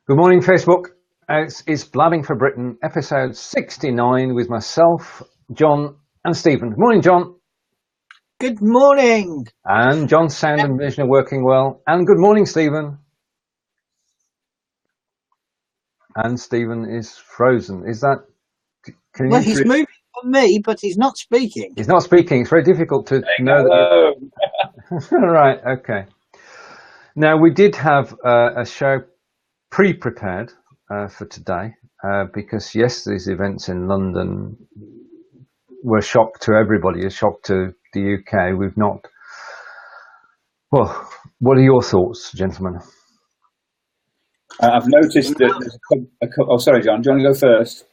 Good morning, Facebook. It's Blabbing for Britain, episode 69, with myself, John, and Stephen. Good morning, John. Good morning. And John's sound and vision are working well. And good morning, Stephen. And Stephen is frozen. Is that? Well, he's moving for me, but he's not speaking. He's not speaking. It's very difficult to know that. All right. Okay. Now, we did have a show pre-prepared for today because yesterday's events in London were a shock to everybody, a shock to the UK. We've not. Well, what are your thoughts, gentlemen? I've noticed that there's a couple. Oh, sorry, John. Do you want to go first?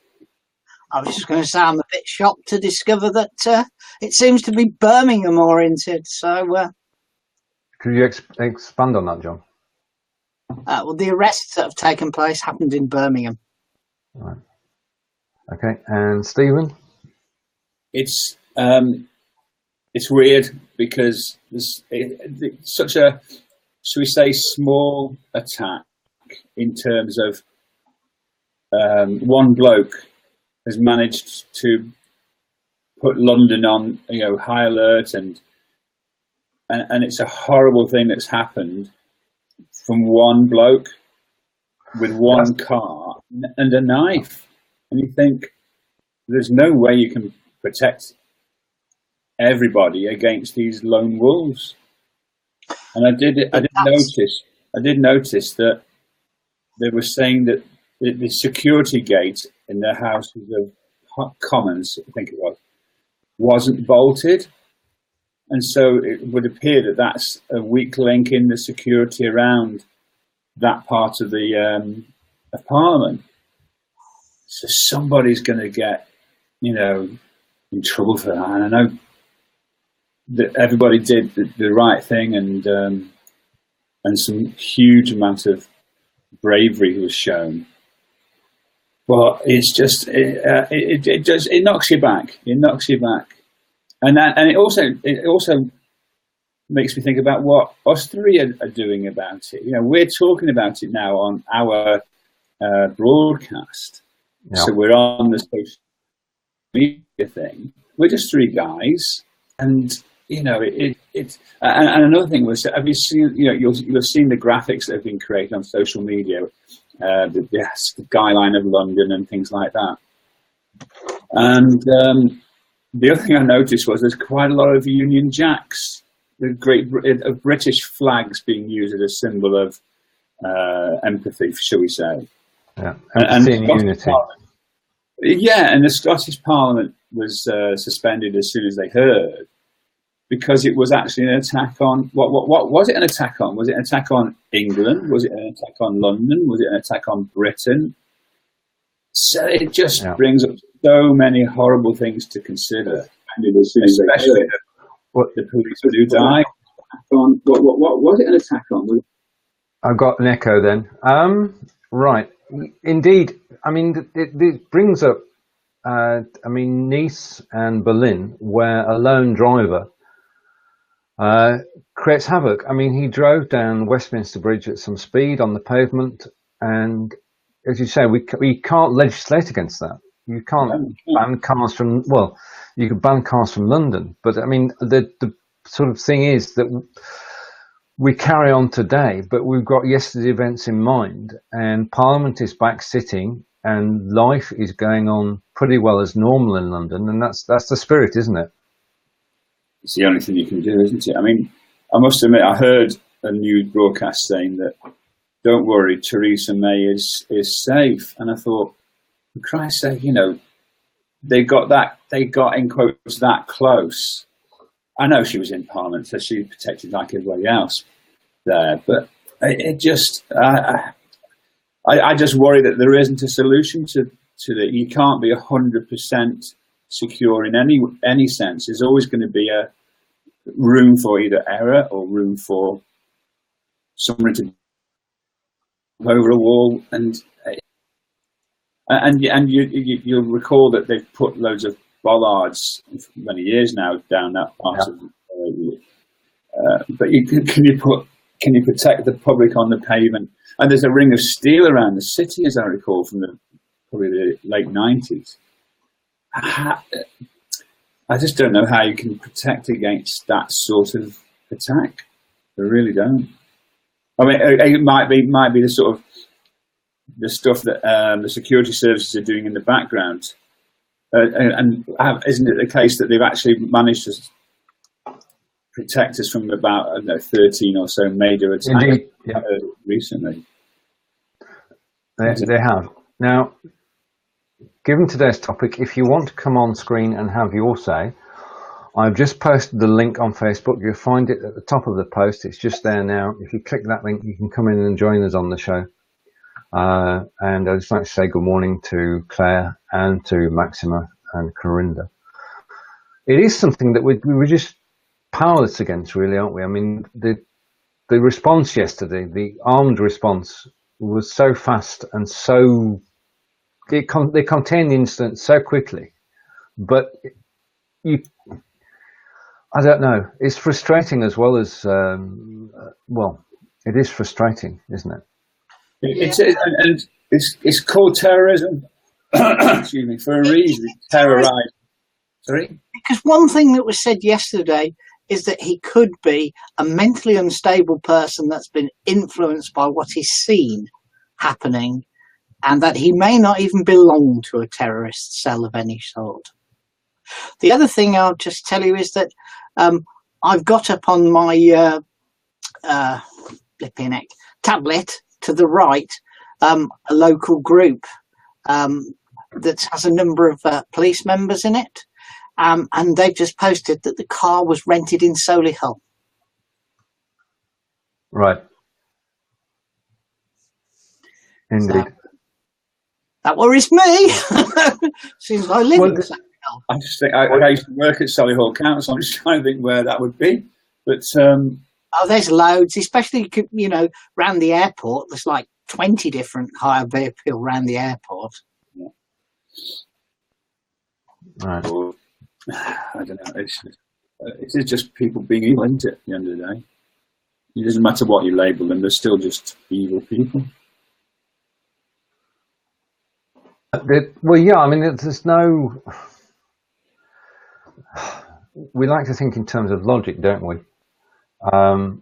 I was just going to say I'm a bit shocked to discover that it seems to be Birmingham oriented. So, could you expand on that, John? Well, the arrests that have taken place happened in Birmingham. Right. Okay, and Stephen? It's weird because it's such a, shall we say, small attack in terms of one bloke has managed to put London on, high alert, and it's a horrible thing that's happened from one bloke with one car and a knife. And you think there's no way you can protect everybody against these lone wolves. And I did notice that they were saying that the security gate in the Houses of Commons, I think it was, wasn't bolted. And so it would appear that that's a weak link in the security around that part of the of Parliament. So somebody's going to get, in trouble for that. And I know that everybody did the right thing, and some huge amount of bravery was shown. But it's just it knocks you back. It knocks you back. And it also makes me think about what us three are doing about it. We're talking about it now on our broadcast. Yeah. So we're on the social media thing. We're just three guys, and it's and another thing was, have you seen? You'll have seen the graphics that have been created on social media, the skyline of London and things like that, and. The other thing I noticed was there's quite a lot of Union Jacks, the British flags being used as a symbol of empathy, shall we say? Yeah, and unity. Yeah, and the Scottish Parliament was suspended as soon as they heard, because it was actually an attack on what was it an attack on? Was it an attack on England? Was it an attack on London? Was it an attack on Britain? So it just brings up so many horrible things to consider, especially the police who died. What was it an attack on? I've got an echo then. Right. Indeed. I mean, it brings up, Nice and Berlin, where a lone driver creates havoc. I mean, he drove down Westminster Bridge at some speed on the pavement, and as you say, we can't legislate against that. You can't ban cars from, you could ban cars from London. But I mean, the sort of thing is that we carry on today, but we've got yesterday's events in mind, and Parliament is back sitting, and life is going on pretty well as normal in London, and that's the spirit, isn't it? It's the only thing you can do, isn't it? I mean, I must admit, I heard a news broadcast saying that, don't worry, Theresa May is safe. And I thought, for Christ's sake, they got in quotes that close. I know she was in Parliament, so she was protected like everybody else there. But I just worry that there isn't a solution to that. You can't be 100% secure in any sense. There's always going to be a room for either error or room for someone to over a wall, and you'll recall that they've put loads of bollards for many years now down that part of. But can you can you protect the public on the pavement? And there's a ring of steel around the city, as I recall, from probably the late 90s. I just don't know how you can protect against that sort of attack. I really don't. I mean, it might be the sort of the stuff that the security services are doing in the background, and isn't it the case that they've actually managed to protect us from about 13 or so major attacks recently? They have. Now, given today's topic, if you want to come on screen and have your say, I've just posted the link on Facebook. You'll find it at the top of the post. It's just there now. If you click that link, you can come in and join us on the show. And I'd just like to say good morning to Claire and to Maxima and Corinda. It is something that we're just powerless against, really, aren't we? I mean, the response yesterday, the armed response, was so fast and so they contained the incident so quickly, but I don't know. It's frustrating as well as it is frustrating, isn't it? It's called terrorism. Excuse me, for a reason. Terrorise. Sorry. Because one thing that was said yesterday is that he could be a mentally unstable person that's been influenced by what he's seen happening, and that he may not even belong to a terrorist cell of any sort. The other thing I'll just tell you is that I've got up on my tablet to the right a local group that has a number of police members in it, and they've just posted that the car was rented in Solihull. Right. Indeed. So, that worries me. Since I live in Solihull. I just think I used to work at Solihull Council. I'm just trying to think where that would be. But there's loads, especially around the airport. There's like 20 different hire vehicles around the airport. Yeah. Right. Or, I don't know. It's just people being evil, isn't it? At the end of the day, it doesn't matter what you label them; they're still just evil people. Well, yeah. I mean, there's no. We like to think in terms of logic, don't we? And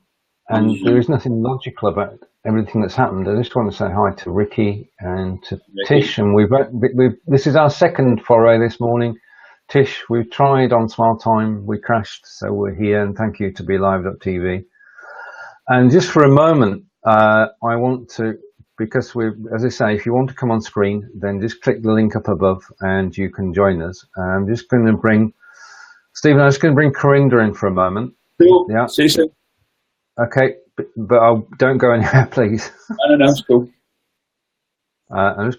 there is nothing logical about everything that's happened. I just want to say hi to Ricky and to Tish, and this is our second foray this morning. Tish, we've tried on Smile Time, we crashed, so we're here, and thank you to BeLive.tv. And just for a moment, I want to, because as I say, if you want to come on screen, then just click the link up above and you can join us. I'm just going to bring Stephen, I'm just going to bring Corinda in for a moment. Cool. Yeah. See you soon. Okay, but don't go anywhere, please. No, it's cool. I'm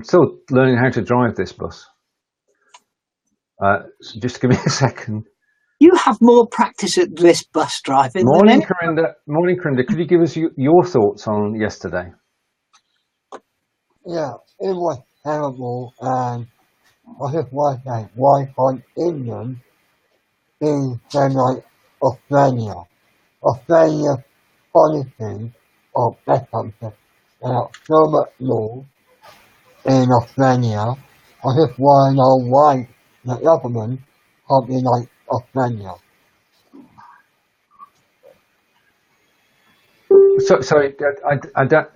still learning how to drive this bus. So just give me a second. You have more practice at this bus driving. Morning, Corinda. Morning, Corinda. Could you give us your thoughts on yesterday? Yeah, it was terrible, and I just want to say, why can't England be like Australia? Australia's policies are better. There are so much law in Australia. I just want to know why the government can't be like Australia. Sorry, I don't.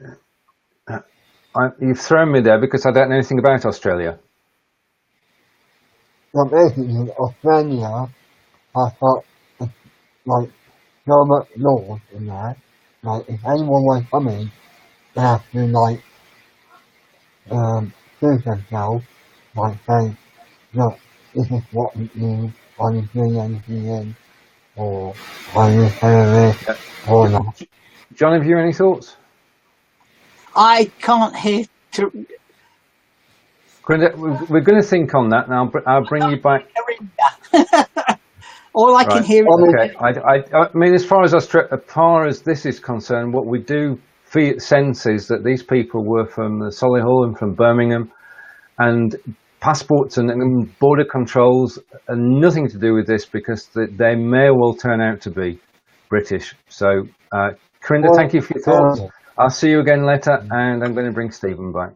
You've thrown me there because I don't know anything about Australia. So basically, Australia has got like so much laws in there. Like if anyone wants to come in, they have to like prove themselves, like saying, look, this is what it means. Are you doing anything in, or are you a terrorist, or not? John, have you any thoughts? I can't hear. Corinda, we're going to think on that, and I'll bring you back. All I can hear is... Okay. I mean, as far as this is concerned, what we do sense is that these people were from Solihull and from Birmingham, and passports and border controls are nothing to do with this, because they may well turn out to be British. So, Corinda, thank you for your thoughts. I'll see you again later, and I'm going to bring Stephen back.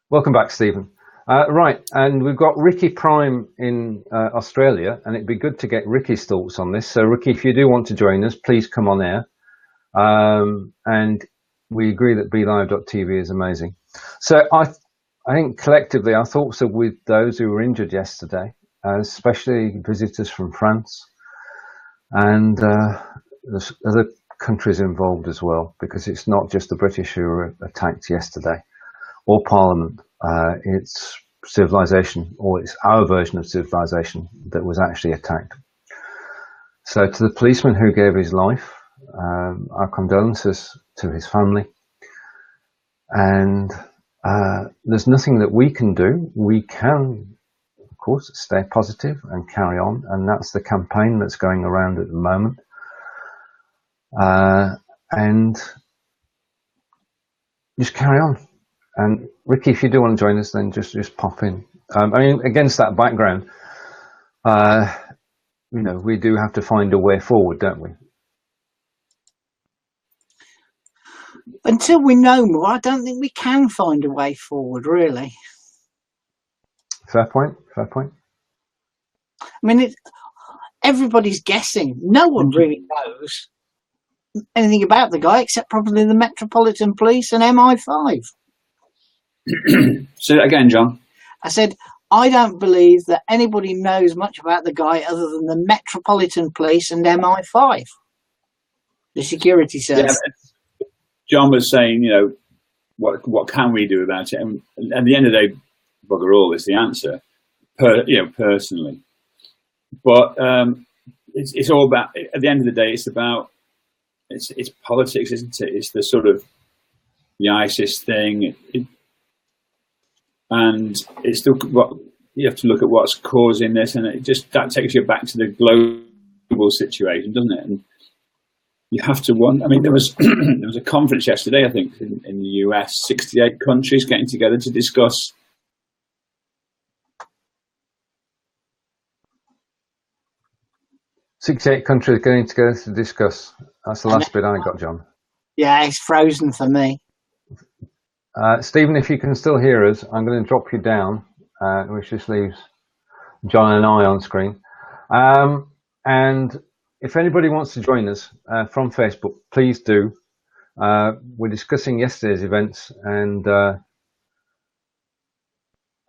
Welcome back, Stephen. Right, and we've got Ricky Prime in Australia, and it'd be good to get Ricky's thoughts on this. So, Ricky, if you do want to join us, please come on air. And we agree that BeLive.tv is amazing. So, I think collectively our thoughts are with those who were injured yesterday, especially visitors from France, and there's other countries involved as well, because it's not just the British who were attacked yesterday, or Parliament. It's civilization, or it's our version of civilization that was actually attacked. So to the policeman who gave his life, our condolences to his family. And there's nothing that we can do. We can, of course, stay positive and carry on, and that's the campaign that's going around at the moment. And just carry on. And Ricky, if you do want to join us, then just pop in. I mean, against that background, we do have to find a way forward, don't we? Until we know more, I don't think we can find a way forward, really. Fair point. Fair point. I mean, everybody's guessing. No one really knows anything about the guy except probably the Metropolitan Police and MI5. Say that again, John. I said, I don't believe that anybody knows much about the guy other than the Metropolitan Police and MI5, the security service. Yeah, John was saying, what can we do about it? And at the end of the day, bugger all is the answer, personally. But it's all about, at the end of the day, it's politics, isn't it? It's the sort of the ISIS thing. And it's still what you have to look at what's causing this, and that takes you back to the global situation, doesn't it? And you have to wonder. I mean, there was a conference yesterday, I think, in the US, 68 countries getting together to discuss. "68 countries getting together to discuss." That's the last bit I got, John. Yeah, it's frozen for me. Stephen, if you can still hear us, I'm going to drop you down, which just leaves John and I on screen. And if anybody wants to join us from Facebook, please do. We're discussing yesterday's events, and all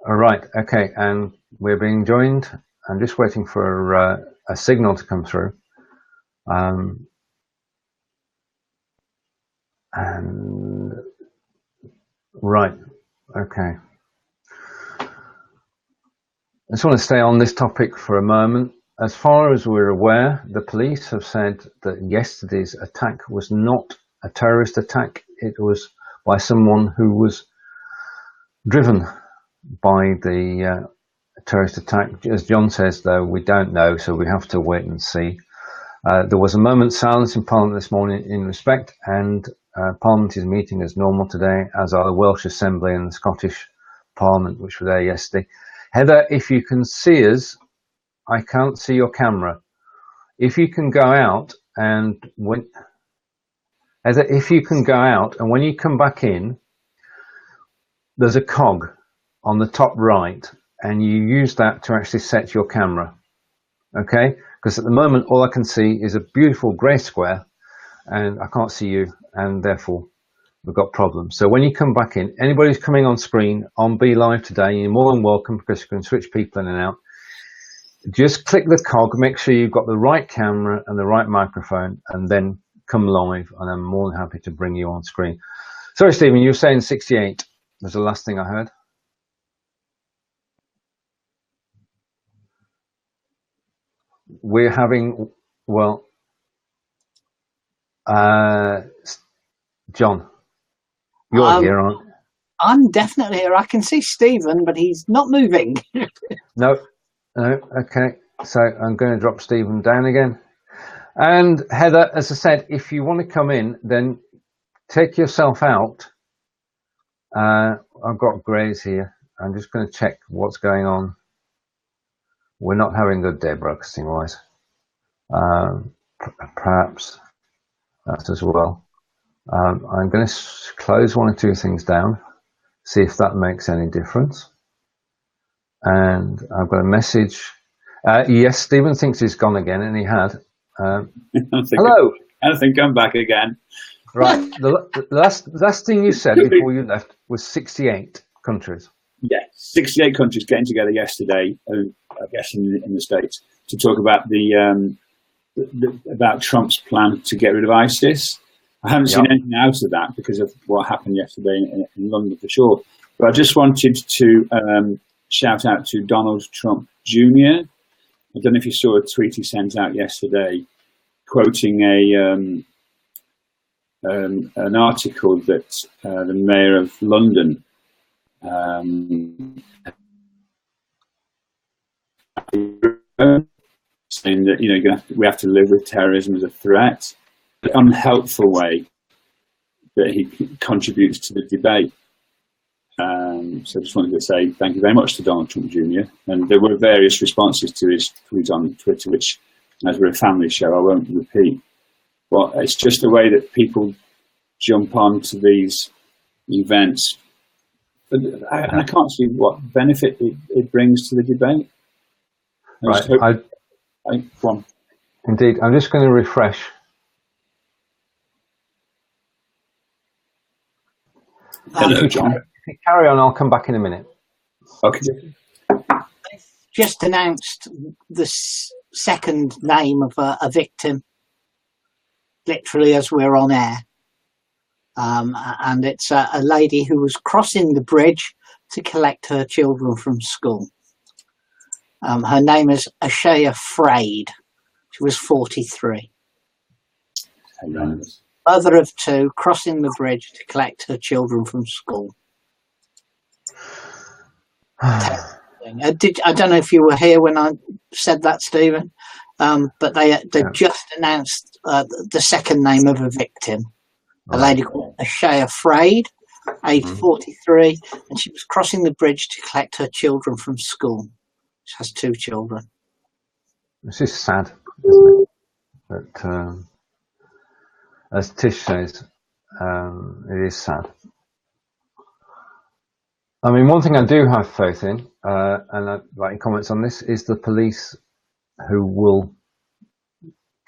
right, okay, and we're being joined. I'm just waiting for a signal to come through. And right, okay. I just want to stay on this topic for a moment. As far as we're aware, the police have said that yesterday's attack was not a terrorist attack. It was by someone who was driven by the terrorist attack. As John says, though, we don't know, so we have to wait and see. There was a moment's silence in Parliament this morning in respect, and Parliament is meeting as normal today, as are the Welsh Assembly and the Scottish Parliament, which were there yesterday. Heather, if you can see us, I can't see your camera. If you can go out and Heather, if you can go out and when you come back in, there's a cog on the top right, and you use that to actually set your camera. Okay? Because at the moment, all I can see is a beautiful grey square, and I can't see you, and therefore we've got problems. So when you come back in, anybody who's coming on screen on Be Live today, you're more than welcome, because you can switch people in and out. Just click the cog, make sure you've got the right camera and the right microphone, and then come live, and I'm more than happy to bring you on screen. Sorry, Stephen, you were saying 68 was the last thing I heard. We're having, well, John, you're here, aren't you? I'm definitely here. I can see Stephen, but he's not moving. No, okay. So I'm going to drop Stephen down again. And Heather, as I said, if you want to come in, then take yourself out. I've got Grays here. I'm just going to check what's going on. We're not having a good day broadcasting wise. Perhaps that as well. I'm going to close one or two things down, see if that makes any difference. And I've got a message. Yes, Stephen thinks he's gone again, and he had. Hello. I think I'm back again. Right. The last thing you said before you left was 68 countries. Yeah, 68 countries getting together yesterday, I guess in the States, to talk about about Trump's plan to get rid of ISIS. I haven't seen anything out of that because of what happened yesterday in London for sure. But I just wanted to shout out to Donald Trump Jr. I don't know if you saw a tweet he sent out yesterday, quoting an article that the mayor of London saying that we have to live with terrorism as a threat, the unhelpful way that he contributes to the debate. So I just wanted to say thank you very much to Donald Trump Jr. And there were various responses to his tweet on Twitter, which, as we're a family show, I won't repeat. But it's just the way that people jump onto these events. And I can't see what benefit it brings to the debate. Indeed. I'm just going to refresh. Hello, John. If you carry on, I'll come back in a minute. Okay. Just announced the second name of a victim, literally as we're on air. And it's a lady who was crossing the bridge to collect her children from school. Her name is Ashaya Fraid. She was 43. Horrendous. Mother of two, crossing the bridge to collect her children from school. I don't know if you were here when I said that, Stephen, but they just announced the second name of a victim, a lady called Ashaya Fraid, aged 43, and she was crossing the bridge to collect her children from school. She has two children. This is sad, isn't it? But as Tish says, it is sad. I mean, one thing I do have faith in, and I'd like your comments on this, is the police who will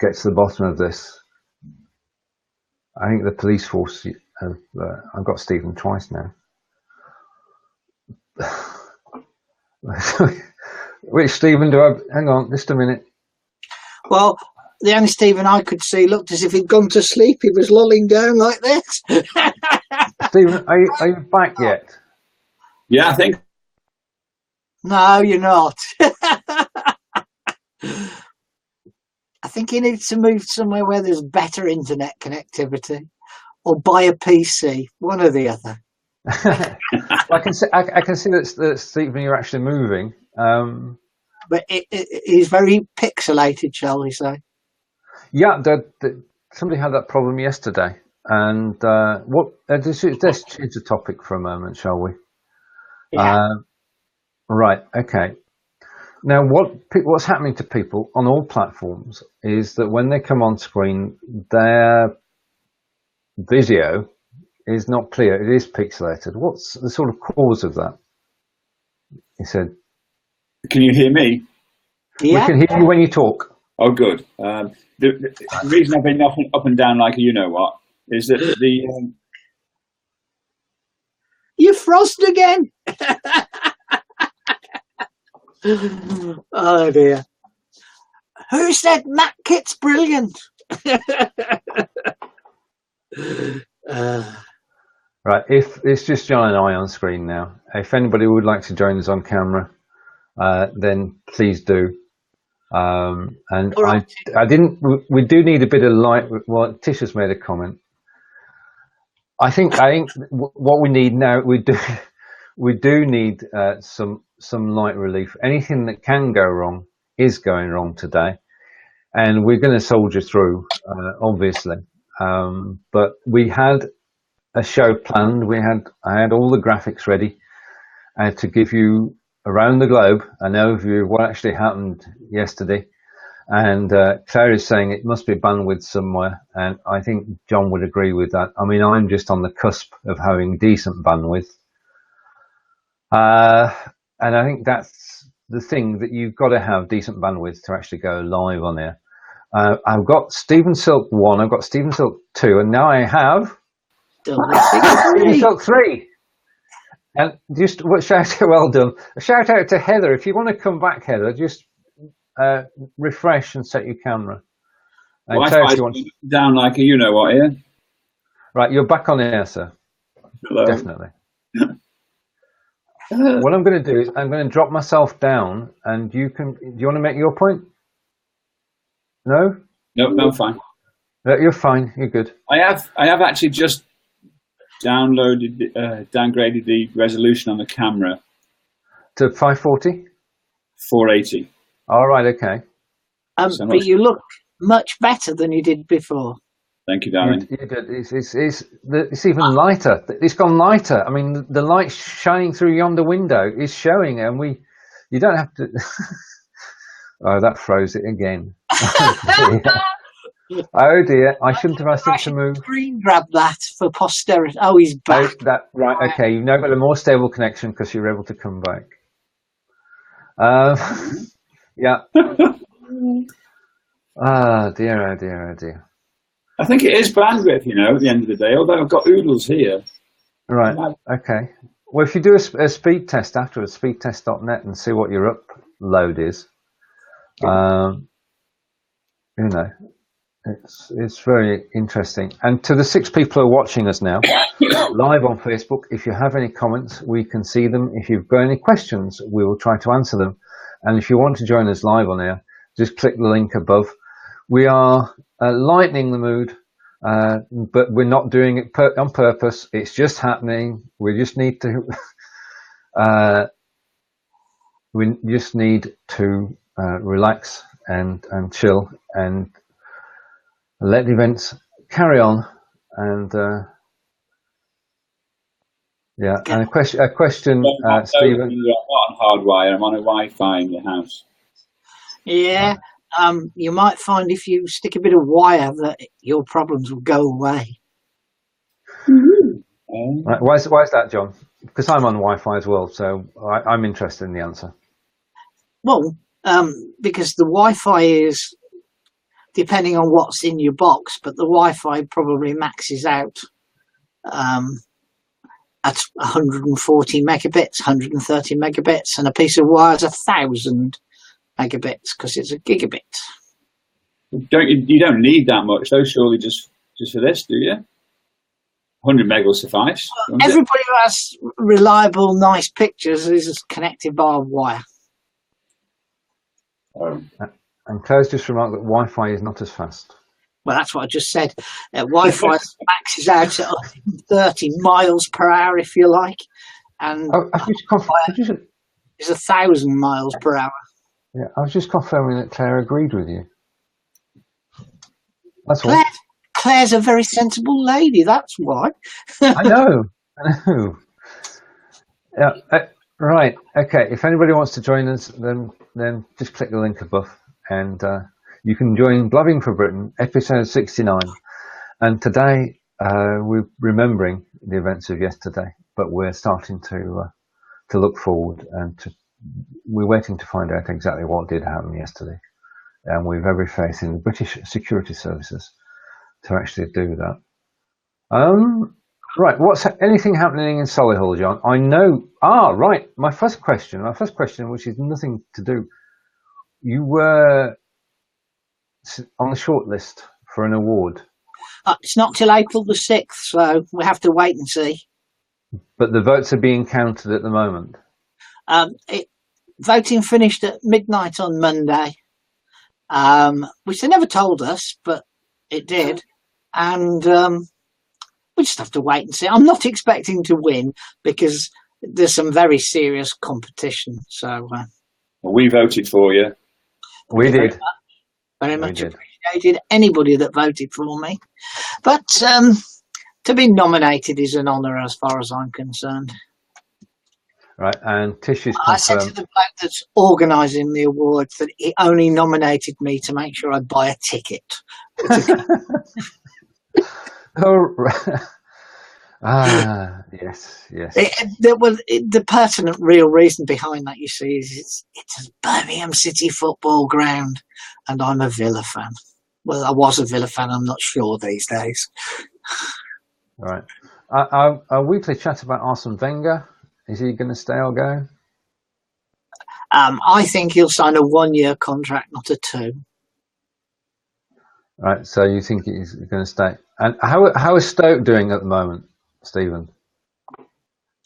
get to the bottom of this. I think the police force have, I've got Stephen twice now. Which Stephen do I, hang on, just a minute. Well, the only Stephen I could see looked as if he'd gone to sleep. He was lolling down like this. Stephen, are you back yet? Yeah, I think. No, you're not. I think he needs to move somewhere where there's better internet connectivity, or buy a PC, one or the other. I can see that Stephen, you're actually moving. But he's very pixelated, shall we say? Yeah, somebody had that problem yesterday, and let's change the topic for a moment, shall we? Yeah. Right. Okay. Now, what's happening to people on all platforms is that when they come on screen, their video is not clear. It is pixelated. What's the sort of cause of that? He said. Can you hear me? Yeah. We can hear you when you talk. Oh, good. The reason I've been up and down like you know what is that the You frost again. Oh dear. Who said Matt Kitt's brilliant? Right, if it's just John and I on screen now, if anybody would like to join us on camera, then please do. And right. We do need a bit of light. Well, Tish has made a comment. I think what we need now, we do need some light relief. Anything that can go wrong is going wrong today, and we're going to soldier through, obviously. But we had a show planned. I had all the graphics ready to give you around the globe an overview of what actually happened yesterday. And Claire is saying it must be bandwidth somewhere, and I think John would agree with that. I mean, I'm just on the cusp of having decent bandwidth. And I think that's the thing, that you've got to have decent bandwidth to actually go live on there. I've got Stephen Silk 1, I've got Stephen Silk 2, and now I have Stephen Silk 3. And just shout out, well done. A shout out to Heather. If you want to come back, Heather, just refresh and set your camera. And Wi-Fi's down like a you-know-what here. Right, you're back on air, sir. Hello. Definitely. What I'm going to do is I'm going to drop myself down, and you can. Do you want to make your point? No. No, I'm fine. You're fine. You're good. I have actually just downgraded the resolution on the camera To 540. 480. All right. Okay. But you look much better than you did before. Thank you, darling. It's even lighter. It's gone lighter. I mean, the light shining through yonder window is showing, and you don't have to. Oh, that froze it again. Oh dear! I shouldn't have asked him to move. Screen grab that for posterity. Oh, he's back. Right. Okay, you've now got a more stable connection because you're able to come back. Yeah. Oh dear! Oh dear! Oh dear! I think it is bandwidth, at the end of the day, although I've got oodles here. Right, okay. Well, if you do a speed test afterwards, speedtest.net, and see what your upload is, it's very interesting. And to the 6 people who are watching us now, live on Facebook, if you have any comments, we can see them. If you've got any questions, we will try to answer them. And if you want to join us live on air, just click the link above. We are lightening the mood, but we're not doing it on purpose. It's just happening. We just need to relax and chill and let the events carry on. And and a question, Stephen. I'm not on hardwire. I'm on a Wi-Fi in the house. Yeah. You might find if you stick a bit of wire that your problems will go away. Right, why is that, John? Because I'm on Wi-Fi as well, so I'm interested in the answer. Well, because the Wi-Fi is depending on what's in your box, but the Wi-Fi probably maxes out at 140 megabits, 130 megabits, and a piece of wire is 1,000 megabits because it's a gigabit. You don't need that much though, surely, just for this, do you? 100 meg will suffice. Everybody who has reliable, nice pictures is connected by a wire. And Claire's just remarked that Wi-Fi is not as fast. Well, that's what I just said. Wi-Fi maxes out at 30 miles per hour, if you like, and it's 1,000 miles per hour. Yeah, I was just confirming that Claire agreed with you. That's all. Claire's a very sensible lady, that's why. I know. Yeah, right. Okay, if anybody wants to join us, then just click the link above, and you can join Blabbing for Britain, episode 69. And today, we're remembering the events of yesterday, but we're starting to look forward, and we're waiting to find out exactly what did happen yesterday. And we've every faith in the British security services to actually do that. Right, what's anything happening in Solihull, John? I know. Right. My first question, which is nothing to do. You were on the short list for an award. It's not till April the 6th, so we have to wait and see. But the votes are being counted at the moment. Voting finished at midnight on Monday, which they never told us, but it did. And we just have to wait and see. I'm not expecting to win because there's some very serious competition. So well, we voted for you. We did. Very much appreciated anybody that voted for me. But to be nominated is an honour as far as I'm concerned. Right, and Tish is I said to confirmed. the bloke that's organising the awards that he only nominated me to make sure I buy a ticket. Oh, yes. The pertinent real reason behind that, you see, is it's a Birmingham City football ground, and I'm a Villa fan. Well, I was a Villa fan. I'm not sure these days. Right. Our weekly chat about Arsene Wenger. Is he going to stay or go? I think he'll sign a 1-year contract, not a 2. Right. So you think he's going to stay? And how is Stoke doing at the moment, Stephen?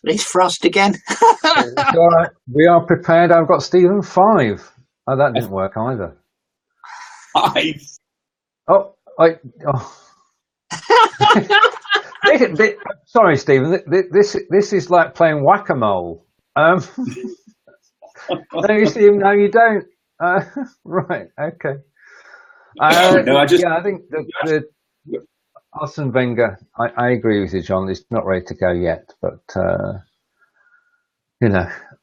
It's Frost again. It's all right. We are prepared. I've got Stephen 5. Oh, that didn't work either. 5. Oh. Sorry, Stephen. This is like playing whack-a-mole. No, you see, no, you don't. Right. Okay. No, I think the Arsene Wenger. I agree with you, John. He's not ready to go yet, but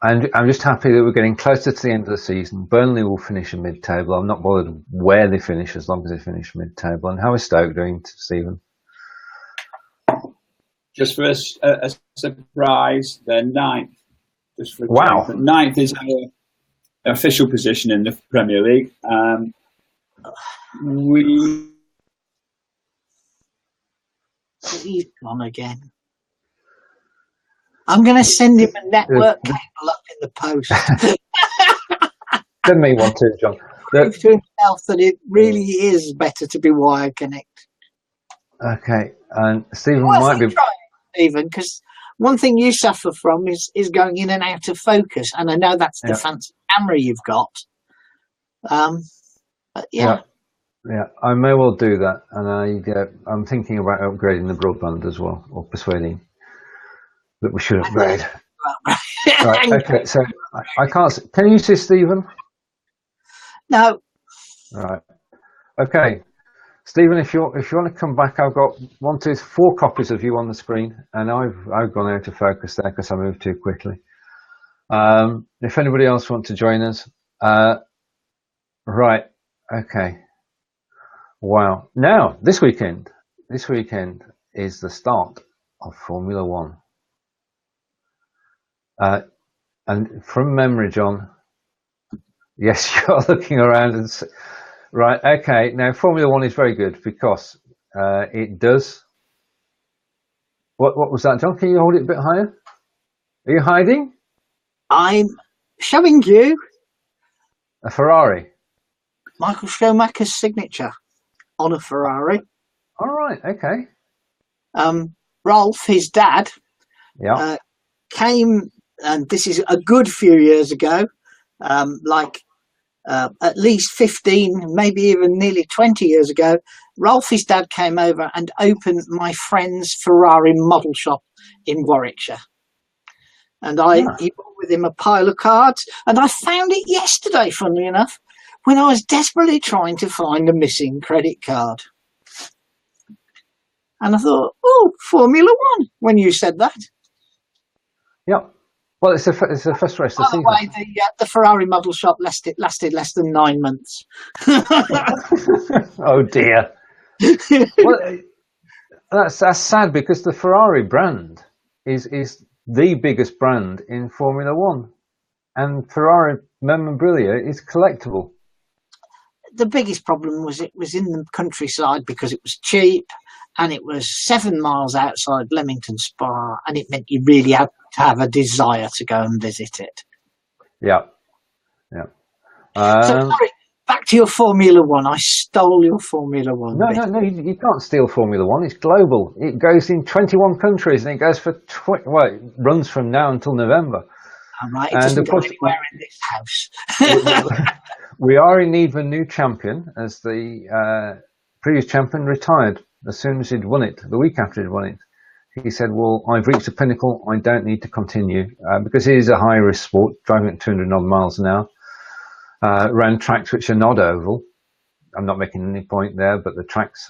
I'm just happy that we're getting closer to the end of the season. Burnley will finish in mid-table. I'm not bothered where they finish as long as they finish mid-table. And how is Stoke doing, Stephen? Just for a surprise, they're 9th. Just for wow. 9th is our official position in the Premier League. He's gone again. I'm going to send him a network cable up in the post. Send me one too, John. Prove to himself that it really is better to be wired connected. Okay, and Stephen might be... Stephen, because one thing you suffer from is going in and out of focus, and I know that's the fancy camera you've got. But yeah, I may well do that, and I'm thinking about upgrading the broadband as well, or persuading that we should upgrade. Right, okay, so I can't. Can you see Stephen? No. Right. Okay. Stephen, if you want to come back, I've got 4 copies of you on the screen, and I've gone out of focus there because I moved too quickly. If anybody else wants to join us, right? Okay. Wow. Now this weekend is the start of Formula One, and from memory, John. Yes, you're looking around and. Right, okay. Now, Formula One is very good because it does... What was that, John? Can you hold it a bit higher? Are you hiding? I'm showing you... A Ferrari? Michael Schumacher's signature on a Ferrari. All right, okay. Rolf, his dad, came, and this is a good few years ago, at least 15, maybe even nearly 20 years ago, Rolfie's dad came over and opened my friend's Ferrari model shop in Warwickshire. And he brought with him a pile of cards, and I found it yesterday, funnily enough, when I was desperately trying to find a missing credit card. And I thought, oh, Formula One, when you said that. Yep. Well, it's the first race of the season. By the way, the Ferrari model shop lasted less than 9 months. Oh dear. Well, that's sad because the Ferrari brand is the biggest brand in Formula One, and Ferrari memorabilia is collectible. The biggest problem was it was in the countryside because it was cheap, and it was 7 miles outside Leamington Spa, and it meant you really had to have a desire to go and visit it. Yeah. So, sorry, back to your Formula One. I stole your Formula One. No, you can't steal Formula One. It's global. It goes in 21 countries, and it goes for it runs from now until November. All right, it doesn't go anywhere in this house. We are in need of a new champion, as the previous champion retired as soon as he'd won it, the week after he'd won it. He said, well, I've reached a pinnacle, I don't need to continue, because it is a high-risk sport, driving at 200 odd miles an hour, around tracks which are not oval. I'm not making any point there, but the tracks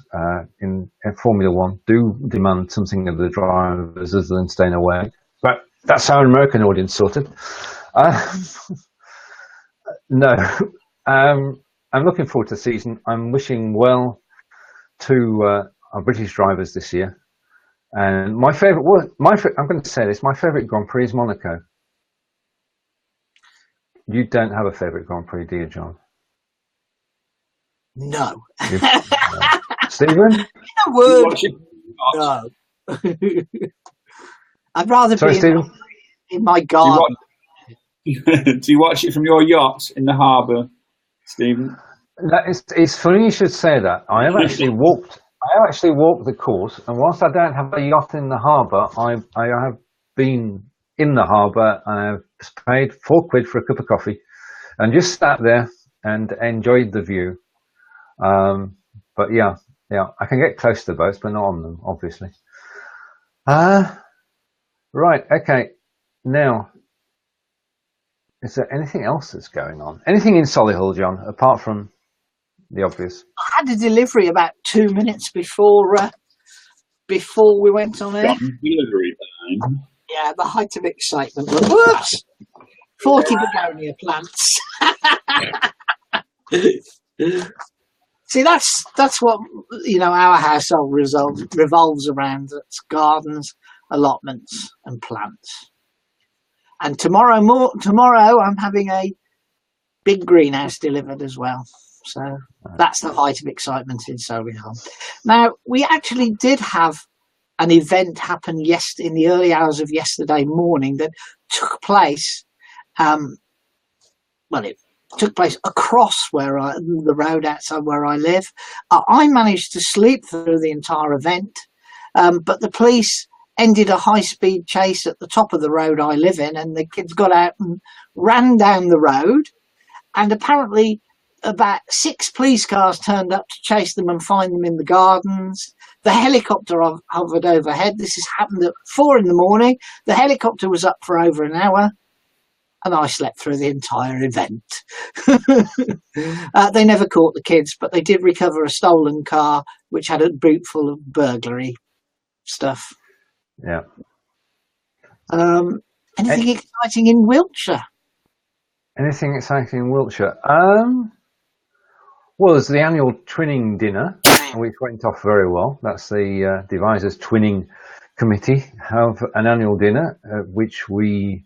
in Formula One do demand something of the drivers other than staying away. But That's our American audience sorted. No, I'm looking forward to the season. I'm wishing well to our British drivers this year. And my favourite, I'm going to say this, my favourite Grand Prix is Monaco. You don't have a favourite Grand Prix, do you, John? No. Stephen? A word. No. I'd rather be in my garden. Do you watch it from your yacht in the harbour, Stephen? It's funny you should say that. I have actually walked the course, and whilst I don't have a yacht in the harbour, I have been in the harbour and I've paid £4 for a cup of coffee and just sat there and enjoyed the view. But yeah, I can get close to the boats, but not on them, obviously. Right, okay. Now, is there anything else that's going on? Anything in Solihull, John, apart from the obvious? I had a delivery about 2 minutes before we went on air. Delivery time. Yeah, the height of excitement. Whoops! 40 begonia plants. See, that's what our household revolves around. It's gardens, allotments, and plants. And tomorrow I'm having a big greenhouse delivered as well. So that's the height of excitement in Solihull. Now, we actually did have an event happen in the early hours of yesterday morning that took place. It took place across the road outside where I live. I managed to sleep through the entire event, but the police ended a high-speed chase at the top of the road I live in, and the kids got out and ran down the road, and apparently about 6 police cars turned up to chase them and find them in the gardens. The helicopter hovered overhead. This has happened at 4 a.m. The helicopter was up for over an hour, and I slept through the entire event. They never caught the kids, but they did recover a stolen car, which had a boot full of burglary stuff. Yeah. Anything exciting in Wiltshire? Anything exciting in Wiltshire? Well, there's the annual twinning dinner, which went off very well. That's the Devisers Twinning Committee have an annual dinner at which we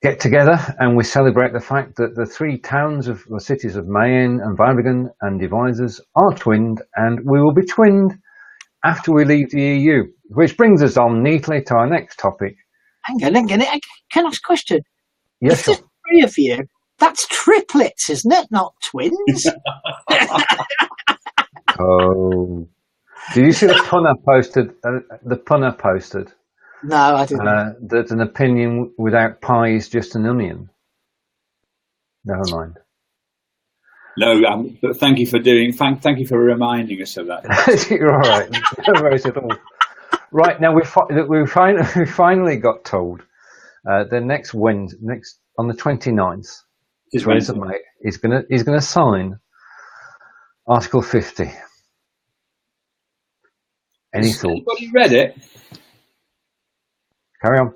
get together and we celebrate the fact that the 3 towns of the cities of Mayenne and Blabbing and Devisers are twinned, and we will be twinned after we leave the EU, which brings us on neatly to our next topic. Hang on. Can I ask a question? Yes, sure. 3 of you. That's triplets, isn't it? Not twins. Oh, did you see the punner posted? No, I didn't. That an opinion without pie is just an onion. Never mind. No, but thank you for thank you for reminding us of that. You're all right. No worries at all. Right, now we finally got told the next on the 29th. Theresa May is going to sign Article 50. Has anybody read it? Carry on.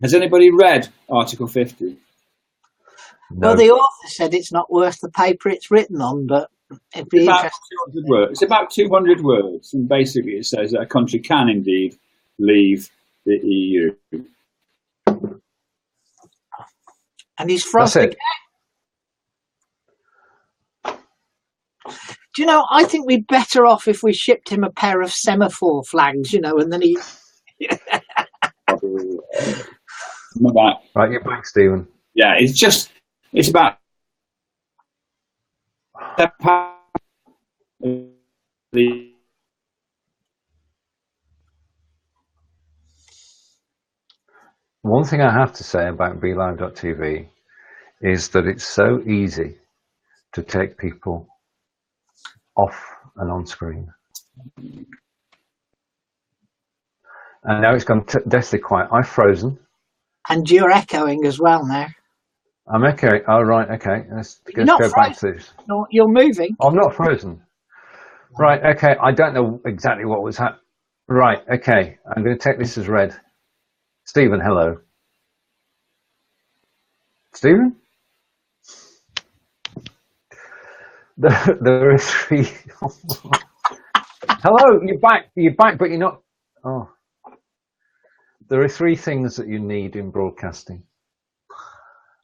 Has anybody read Article 50? No. Well, the author said it's not worth the paper it's written on, but it'd be interesting. It's about 200 words, and basically it says that a country can indeed leave the EU. And he's for us to get. Do you know, I think we'd better off if we shipped him a pair of semaphore flags, and then he... Right, you're back, Stephen. Yeah, it's about... One thing I have to say about BeLive.tv is that it's so easy to take people off and on screen. And now it's gone deathly quiet. I've frozen. And you're echoing as well now. I'm echoing. Oh, right, okay. Let's go back to this. You're moving. I'm not frozen. Right, okay. I don't know exactly what was happening. Right, okay. I'm going to take this as read. Stephen, hello. Stephen? There are three. Hello, you're back, but you're not. Oh. There are three things that you need in broadcasting,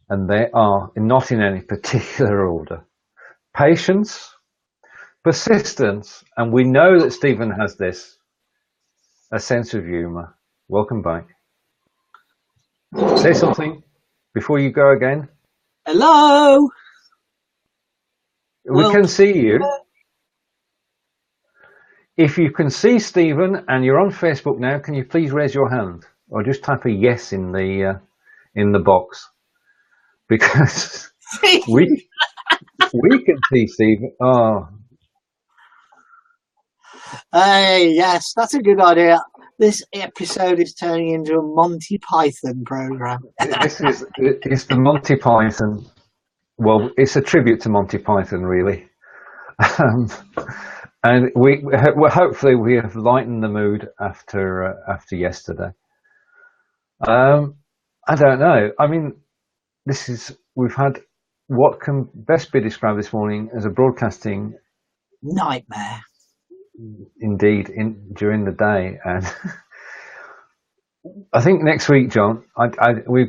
and they are not in any particular order: patience, persistence, and we know that Stephen has this, a sense of humour. Welcome back. Say something before you go again. Hello. We can see you. If you can see Stephen and you're on Facebook now, can you please raise your hand or just type a yes in the box, because we can see Stephen. Oh, hey, yes, that's a good idea. This episode is turning into a Monty Python program. it's the Monty Python. Well, it's a tribute to Monty Python, really. And we hopefully we have lightened the mood after yesterday. I don't know. I mean, we've had what can best be described this morning as a broadcasting nightmare. Indeed, during the day, and I think next week, John, we'll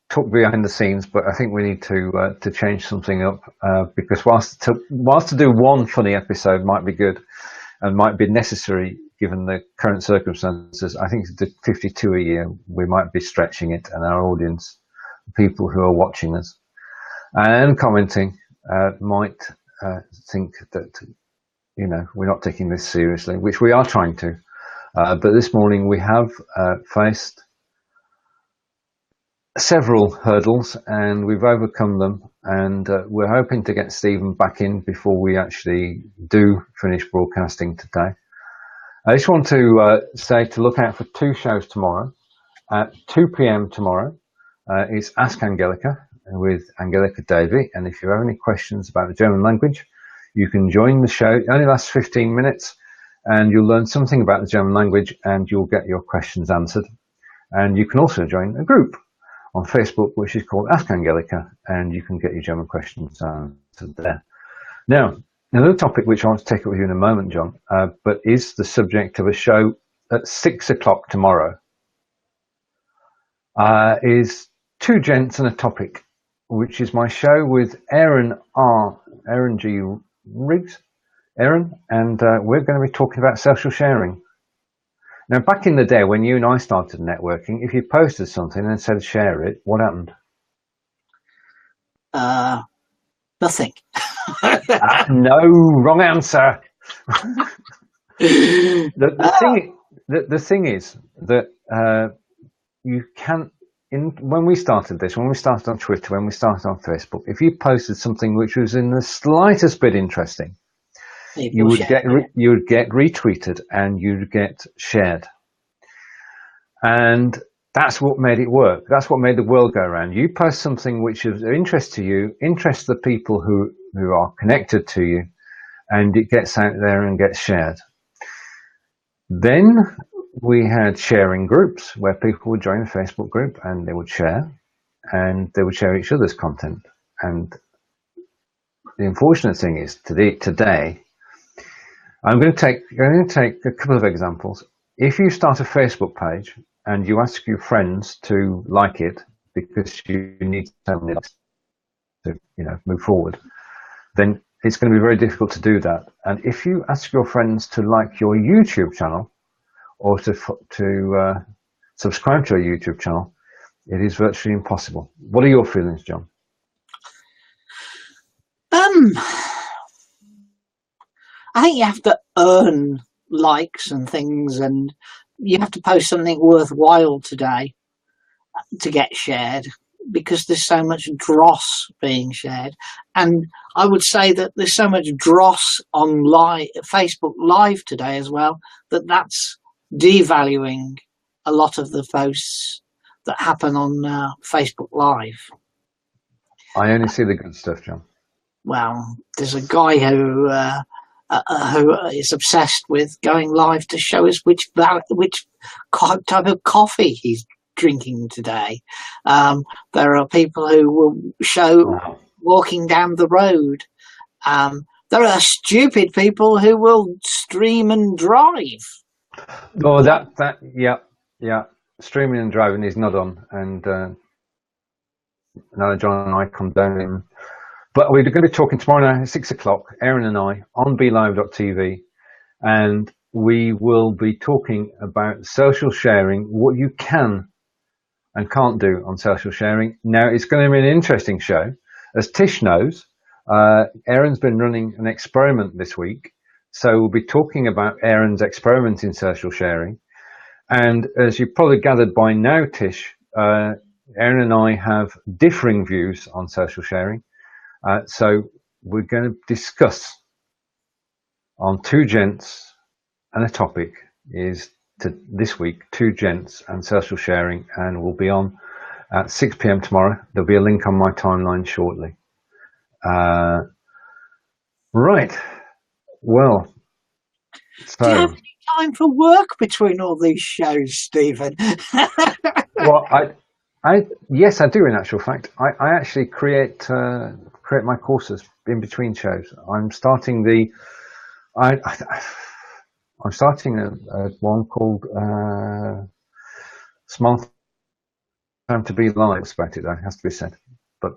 talk behind the scenes, but I think we need to change something up, because whilst to do one funny episode might be good and might be necessary given the current circumstances, I think to do 52 a year we might be stretching it, and our audience, people who are watching us and commenting, might think that we're not taking this seriously, which we are trying to. But this morning we have faced several hurdles and we've overcome them, and we're hoping to get Stephen back in before we actually do finish broadcasting today. I just want to say to look out for two shows tomorrow. At 2 p.m. tomorrow, it's Ask Angelica with Angelica Davey, and if you have any questions about the German language, you can join the show. It only lasts 15 minutes, and you'll learn something about the German language, and you'll get your questions answered. And you can also join a group on Facebook, which is called Ask Angelica, and you can get your German questions answered there. Now, another topic which I want to take up with you in a moment, John, but is the subject of a show at 6 o'clock tomorrow, is two gents and a topic, which is my show with Aaron G. Riggs, Aaron, and we're going to be talking about social sharing. Now, back in the day when you and I started networking, if you posted something and said share it, what happened? Nothing. No, wrong answer. The thing is that you can't. When we started on Twitter, when we started on Facebook, if you posted something which was in the slightest bit interesting, you would get retweeted and you'd get shared. And that's what made it work. That's what made the world go around. You post something which is of interest to you, interests the people who are connected to you, and it gets out there and gets shared. Then we had sharing groups where people would join a Facebook group and they would share each other's content. And the unfortunate thing is today, I'm going to take a couple of examples. If you start a Facebook page and you ask your friends to like it because you need something to move forward, then it's going to be very difficult to do that. And if you ask your friends to like your YouTube channel or to subscribe to a YouTube channel, it is virtually impossible. What are your feelings, John? I think you have to earn likes and things, and you have to post something worthwhile today to get shared, because there's so much dross being shared. And I would say that there's so much dross on Facebook Live today as well, that's devaluing a lot of the posts that happen on Facebook Live. I only see the good stuff, John. Well, there's a guy who is obsessed with going live to show us which type of coffee he's drinking today. There are people who will show walking down the road. There are stupid people who will stream and drive. Oh, yeah. Streaming and driving is not on, and neither John and I condone him. But we're going to be talking tomorrow night at 6 o'clock, Aaron and I, on BeLive.tv, and we will be talking about social sharing, what you can and can't do on social sharing. Now, it's going to be an interesting show. As Tish knows, Aaron's been running an experiment this week, so we'll be talking about Aaron's experiment in social sharing. And as you probably gathered by now, Tish, Aaron and I have differing views on social sharing. So we're going to discuss on Two Gents and a topic is this week, Two Gents and social sharing, and we'll be on at 6 p.m. tomorrow. There'll be a link on my timeline shortly. Right. Well, so. Do you have any time for work between all these shows, Stephen? Well, yes, I do. In actual fact, I actually create my courses in between shows. I'm starting I'm starting a one called Smart Time to Be Live. About it, though, it has to be said. But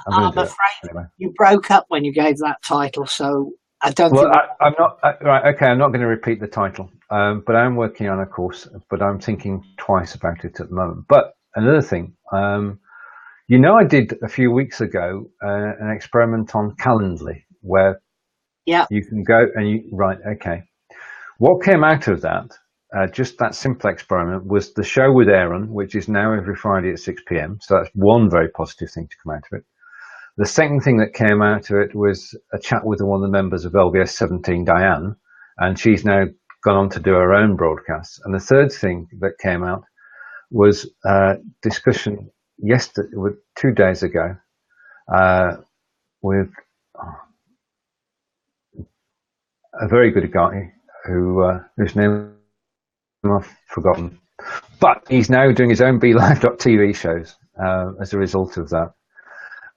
I'm afraid anyway. You broke up when you gave that title, so I don't. Well, I'm not right. Okay, I'm not going to repeat the title, but I'm working on a course. But I'm thinking twice about it at the moment. But another thing, I did a few weeks ago an experiment on Calendly where you can go and okay. What came out of that, just that simple experiment, was the show with Aaron, which is now every Friday at 6 p.m. So that's one very positive thing to come out of it. The second thing that came out of it was a chat with one of the members of LBS 17, Diane, and she's now gone on to do her own broadcasts. And the third thing that came out was discussion yesterday, 2 days ago, with a very good guy whose name I've forgotten, but he's now doing his own BeLive.tv shows as a result of that.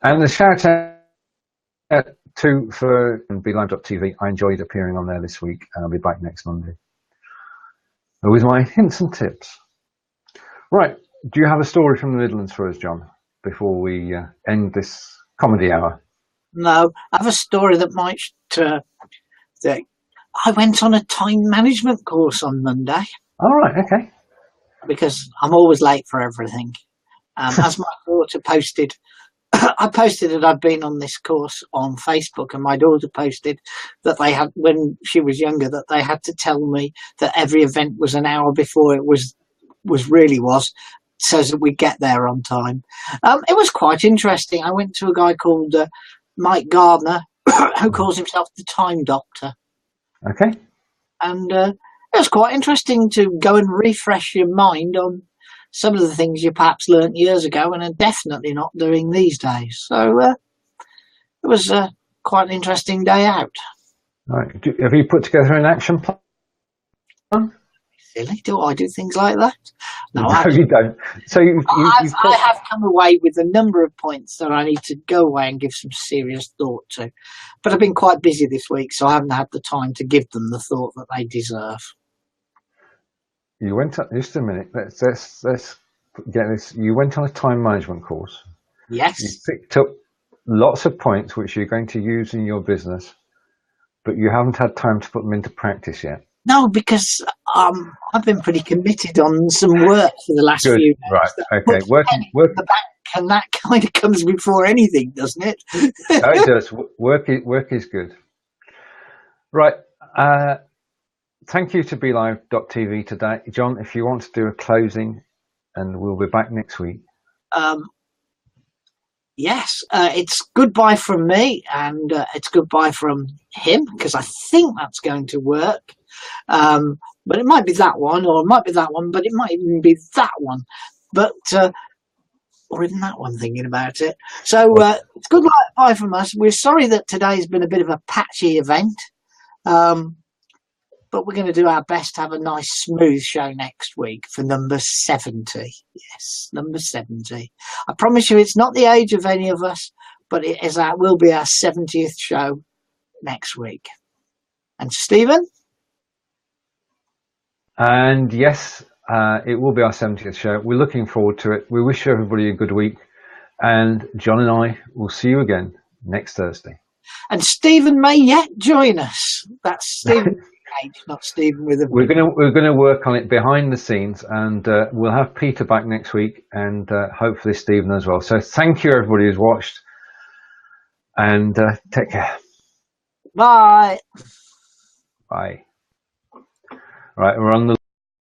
And the shout out for BeLive.tv. I enjoyed appearing on there this week, and I'll be back next Monday with my hints and tips. Right, do you have a story from the Midlands for us, John, before we end this comedy hour? No, I have a story that might. That I went on a time management course on Monday. All right, okay. Because I'm always late for everything. As my daughter posted, I posted that I'd been on this course on Facebook, and my daughter posted that they had, when she was younger, that they had to tell me that every event was an hour before it was so that we get there on time. It was quite interesting. I went to a guy called Mike Gardner, who calls himself the Time Doctor. Okay. And it was quite interesting to go and refresh your mind on some of the things you perhaps learnt years ago and are definitely not doing these days. So it was quite an interesting day out. All right. Have you put together an action plan? Silly, do I do things like that? No, you don't. So I have come away with a number of points that I need to go away and give some serious thought to. But I've been quite busy this week, so I haven't had the time to give them the thought that they deserve. You went on, just a minute. Let's get this. You went on a time management course. Yes. You picked up lots of points which you're going to use in your business, but you haven't had time to put them into practice yet. No, because I've been pretty committed on some work for the last few days. Right, okay. Working the bank, and that kind of comes before anything, doesn't it? Oh, it does. Work is good. Right. Thank you to BeLive.tv today. John, if you want to do a closing, and we'll be back next week. Yes, it's goodbye from me, and it's goodbye from him, because I think that's going to work. But it might be that one, or it might be that one, but it might even be that one. But or even that one, thinking about it. So it's goodbye from us. We're sorry that today's been a bit of a patchy event. but we're going to do our best to have a nice smooth show next week for number 70. Yes, number 70. I promise you it's not the age of any of us, but will be our 70th show next week. And Stephen? And yes, it will be our 70th show. We're looking forward to it. We wish everybody a good week. And John and I will see you again next Thursday. And Stephen may yet join us. That's Stephen, not Stephen with a. We're gonna work on it behind the scenes, and we'll have Peter back next week, and hopefully Stephen as well. So thank you everybody who's watched, and take care. Bye. Bye. Right, we're on the